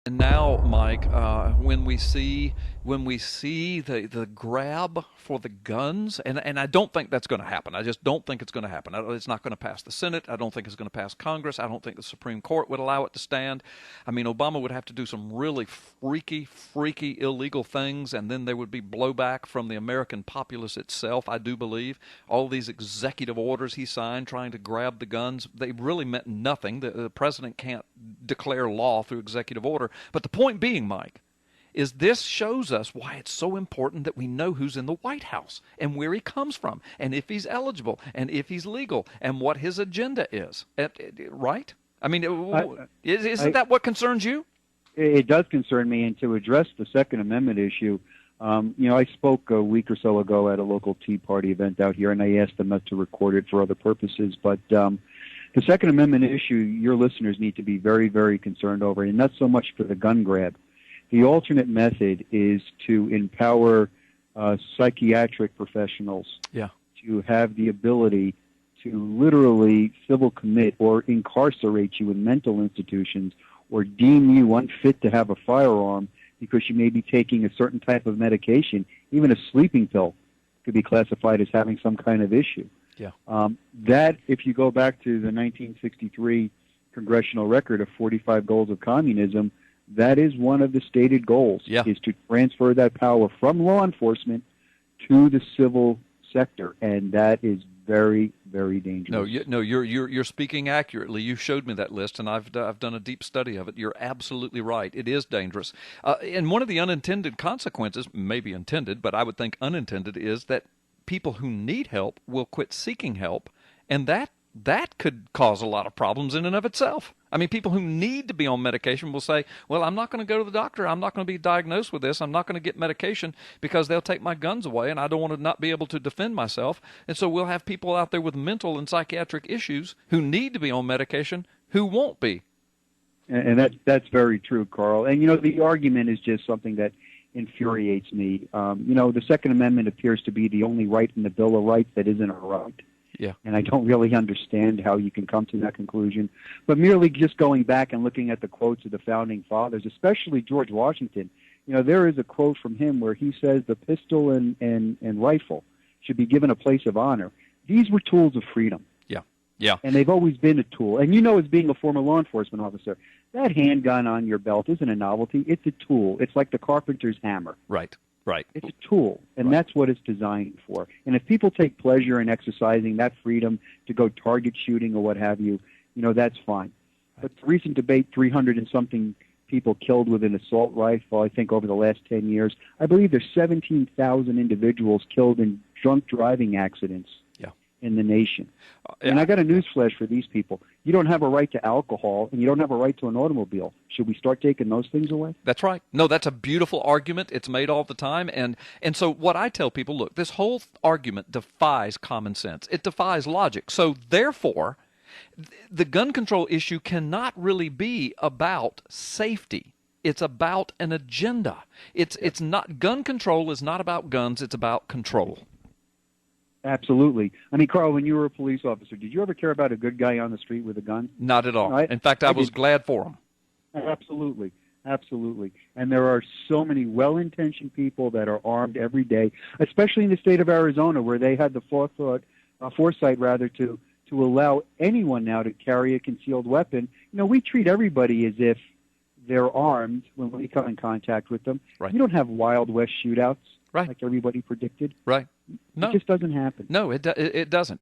And now, Mike, when we see the grab for the guns, and I don't think that's going to happen. I just don't think it's going to happen. It's not going to pass the Senate. I don't think it's going to pass Congress. I don't think the Supreme Court would allow it to stand. I mean, Obama would have to do some really freaky, illegal things, and then there would be blowback from the American populace itself, I do believe. All these executive orders he signed trying to grab the guns, they really meant nothing. The president can't declare law through executive order. But the point being, Mike, is this shows us why it's so important that we know who's in the White House and where he comes from and if he's eligible and if he's legal and what his agenda is. Right? I mean, isn't that what concerns you? It does concern me. And to address the Second Amendment issue, I spoke a week or so ago at a local Tea Party event out here, and I asked them not to record it for other purposes. But the Second Amendment issue, your listeners need to be very, very concerned over, and not so much for the gun grab. The alternate method is to empower psychiatric professionals to have the ability to literally civil commit or incarcerate you in mental institutions or deem you unfit to have a firearm because you may be taking a certain type of medication. Even a sleeping pill could be classified as having some kind of issue. Yeah. That, if you go back to the 1963 congressional record of 45 goals of communism, that is one of the stated goals, is to transfer that power from law enforcement to the civil sector, and that is very, very dangerous. You're speaking accurately. You showed me that list, and I've done a deep study of it. You're absolutely right. It is dangerous. And one of the unintended consequences, maybe intended, but I would think unintended, is that people who need help will quit seeking help, and that could cause a lot of problems in and of itself. I mean, people who need to be on medication will say, well, I'm not going to go to the doctor. I'm not going to be diagnosed with this. I'm not going to get medication because they'll take my guns away, and I don't want to not be able to defend myself. And so we'll have people out there with mental and psychiatric issues who need to be on medication who won't be. And that's very true, Carl. And, the argument is just something that infuriates me. The Second Amendment appears to be the only right in the Bill of Rights that isn't a right. Yeah. And I don't really understand how you can come to that conclusion. But merely just going back and looking at the quotes of the Founding Fathers, especially George Washington, there is a quote from him where he says the pistol and rifle should be given a place of honor. These were tools of freedom. Yeah. And they've always been a tool. And as being a former law enforcement officer, that handgun on your belt isn't a novelty. It's a tool. It's like the carpenter's hammer. Right. It's a tool, and that's what it's designed for. And if people take pleasure in exercising that freedom to go target shooting or what have you, that's fine. But the recent debate, 300 and something people killed with an assault rifle, I think over the last 10 years, I believe there's 17,000 individuals killed in drunk driving accidents in the nation. And I got a news flash for these people. You don't have a right to alcohol, and you don't have a right to an automobile. Should we start taking those things away? That's right. No, that's a beautiful argument. It's made all the time. And so what I tell people, look, this whole argument defies common sense. It defies logic. So therefore, the gun control issue cannot really be about safety. It's about an agenda. It's not, gun control is not about guns. It's about control. Absolutely. I mean, Carl, when you were a police officer, did you ever care about a good guy on the street with a gun? Not at all. Right? In fact, I was glad for him. Absolutely. And there are so many well-intentioned people that are armed every day, especially in the state of Arizona, where they had the foresight to allow anyone now to carry a concealed weapon. We treat everybody as if they're armed when we come in contact with them. Right. You don't have Wild West shootouts like everybody predicted. Right. No. It just doesn't happen. No, it doesn't.